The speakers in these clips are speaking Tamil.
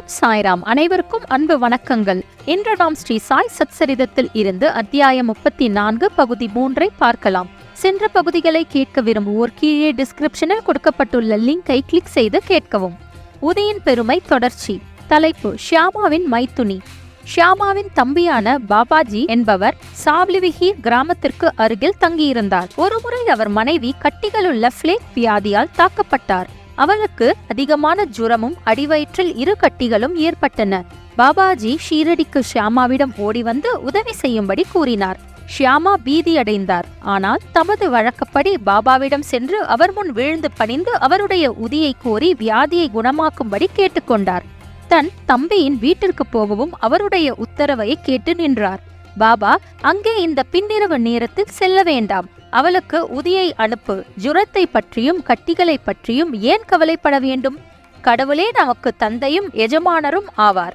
ஓம் சாய்ராம். அனைவருக்கும் அன்பு வணக்கங்கள். இன்று நாம் ஸ்ரீ சாய் சத்சரிதத்தில் இருந்து அத்தியாயம் 34 பகுதி 3 பார்க்கலாம். சென்ற பகுதிகளை கேட்க விரும்புவோர் கீழே டிஸ்கிரிப்ஷனில் கொடுக்கப்பட்டுள்ள லிங்கை கிளிக் செய்து கேட்கவும். உதயின் பெருமை தொடர்ச்சி. தலைப்பு: ஷியாமாவின் மைத்துனி. ஷியாமாவின் தம்பியான பாபாஜி என்பவர் சாவ்லிவிஹீர் கிராமத்திற்கு அருகில் தங்கியிருந்தார். ஒருமுறை அவர் மனைவி கட்டிகளுள்ள பிளேக் வியாதியால் தாக்கப்பட்டார். அவளுக்கு அதிகமான ஜுரமும் அடிவயிற்றில் 2 கட்டிகளும் ஏற்பட்டன. பாபாஜி ஷீரடிக்கு ஷியாமாவிடம் ஓடி வந்து உதவி செய்யும்படி கூறினார். ஷியாமா பீதியடைந்தார். ஆனால் தமது வழக்கப்படி பாபாவிடம் சென்று அவர் முன் விழுந்து பணிந்து அவருடைய உதியை கோரி வியாதியை குணமாக்கும்படி கேட்டுக்கொண்டார். தன் தம்பியின் வீட்டிற்கு போகவும் அவருடைய உத்தரவை கேட்டு நின்றார். பாபா, அங்கே இந்த பின்னிரவு நேரத்தில் செல்ல வேண்டாம். அவளுக்கு உதியை அனுப்பு. ஜுரத்தை பற்றியும் கட்டிகளை பற்றியும் ஏன் கவலைப்பட வேண்டும்? கடவுளே நமக்கு தந்தையும் எஜமானரும் ஆவார்.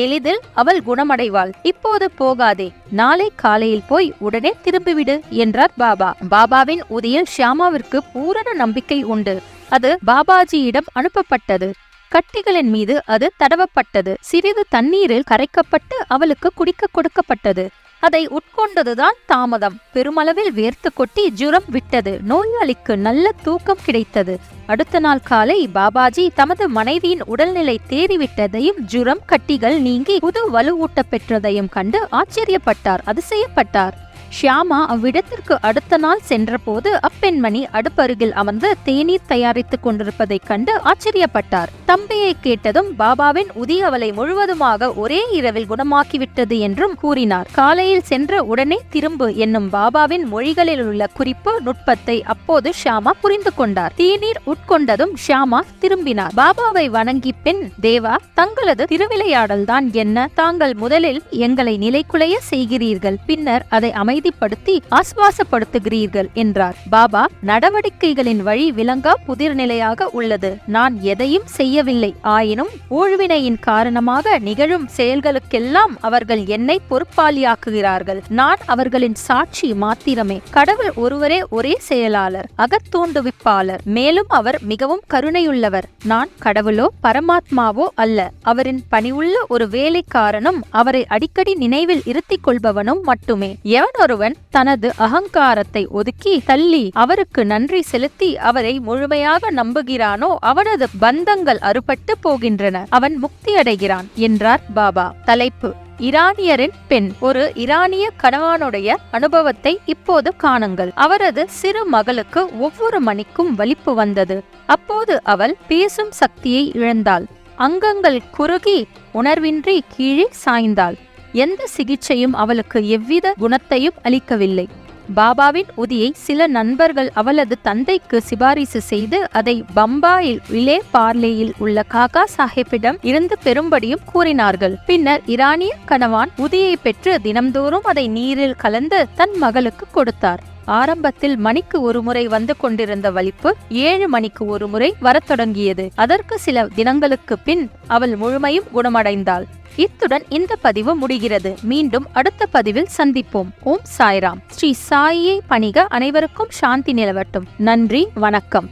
எளிதில் அவள் குணமடைவாள். இப்போது போகாதே. நாளை காலையில் போய் உடனே திரும்பிவிடு என்றார் பாபா. பாபாவின் உதியில் ஷியாமாவிற்கு பூரண நம்பிக்கை உண்டு. அது பாபாஜியிடம் அனுப்பப்பட்டது. கட்டிகளின் மீது அது தடவப்பட்டது. சிறிது தண்ணீரில் கரைக்கப்பட்டு அவளுக்கு குடிக்க கொடுக்கப்பட்டது. அதை உட்கொண்டதுதான் தாமதம். பெருமளவில் வேர்த்து கொட்டி ஜுரம் விட்டது. நோயாளிக்கு நல்ல தூக்கம் கிடைத்தது. அடுத்த நாள் காலை பாபாஜி தமது மனைவியின் உடல்நிலை தேறிவிட்டதையும் ஜுரம் கட்டிகள் நீங்கி புது வலுவூட்ட பெற்றதையும் கண்டு ஆச்சரியப்பட்டார், அதிசயப்பட்டார். ஷியாமா அவ்விடத்திற்கு அடுத்த நாள் சென்றபோது அப்பெண்மணி அடுப்பருகில் அமர்ந்து தேநீர் தயாரித்துக் கொண்டிருப்பதைக் கண்டு ஆச்சரியப்பட்டார். தம்பியை கேட்டதும் பாபாவின் உதி அவளை முழுவதுமாக ஒரே இரவில் குணமாக்கிவிட்டது என்றும் கூறினார். காலையில் சென்ற உடனே திரும்பு என்னும் பாபாவின் மொழிகளில் உள்ள குறிப்பு நுட்பத்தை அப்போது ஷியாமா புரிந்து கொண்டார். தேநீர் உட்கொண்டதும் ஷியாமா திரும்பினார். பாபாவை வணங்கி, பெண் தேவா, தங்களது திருவிளையாடல் தான் என்ன? தாங்கள் முதலில் எங்களை நிலைக்குலைய செய்கிறீர்கள், பின்னர் அதை அமைதிப்படுத்தி ஆஸ்வாசப்படுத்துகிறீர்கள் என்றார். பாபா, நடவடிக்கைகளின் வழி விளங்கா புதிர் நிலையாக உள்ளது. நான் எதையும் செய்யவில்லை. ஆயினும் ஊழ்வினையின் காரணமாக நிகழும் செயல்களுக்கெல்லாம் அவர்கள் என்னை பொறுப்பாளியாக்குகிறார்கள். நான் அவர்களின் சாட்சி மாத்திரமே. கடவுள் ஒருவரே ஒரே செயலாளர், அகத்தூண்டுவிப்பாளர். மேலும் அவர் மிகவும் கருணையுள்ளவர். நான் கடவுளோ பரமாத்மாவோ அல்ல. அவரின் பணிவுள்ள ஒரு வேலைக்காரனும் அவரை அடிக்கடி நினைவில் இருத்திக் கொள்பவனும் மட்டுமே. எவனொருவன் தனது அகங்காரத்தை ஒதுக்கி தள்ளி அவருக்கு நன்றி செலுத்தி அவரை முழுமையாக நம்புகிறானோ அவனது பந்தங்கள் அறுபட்டு போகின்றன. அவன் முக்தி அடைகிறான் என்றார் பாபா. தலைப்பு: ஈரானியரின் பெண். ஒரு ஈரானிய கணவனுடைய அனுபவத்தை இப்போது காணுங்கள். அவரது சிறு மகளுக்கு ஒவ்வொரு மணிக்கும் வலிப்பு வந்தது. அப்போது அவள் பேசும் சக்தியை இழந்தாள். அங்கங்கள் குறுகி உணர்வின்றி கீழே சாய்ந்தாள். எந்த சிகிச்சையும் அவளுக்கு எவ்வித குணத்தையும் அளிக்கவில்லை. பாபாவின் உதியை சில நண்பர்கள் அவளது தந்தைக்கு சிபாரிசு செய்து அதை பம்பாயில் விலே பார்லேயில் உள்ள காக்கா சாஹிப்பிடம் இருந்து பெறும்படியும் கூறினார்கள். பின்னர் ஈரானிய கணவான் உதியை பெற்று தினம்தோறும் அதை நீரில் கலந்து தன் மகளுக்கு கொடுத்தார். ஆரம்பத்தில் மணிக்கு ஒரு முறை வந்து கொண்டிருந்த வலிப்பு 7 மணிக்கு ஒரு முறை வரத் தொடங்கியது. அதற்கு சில தினங்களுக்கு பின் அவள் முழுமையும் குணமடைந்தாள். இத்துடன் இந்த பதிவு முடிகிறது. மீண்டும் அடுத்த பதிவில் சந்திப்போம். ஓம் சாய்ராம். ஸ்ரீ சாயியை பணிக. அனைவருக்கும் சாந்தி நிலவட்டும். நன்றி, வணக்கம்.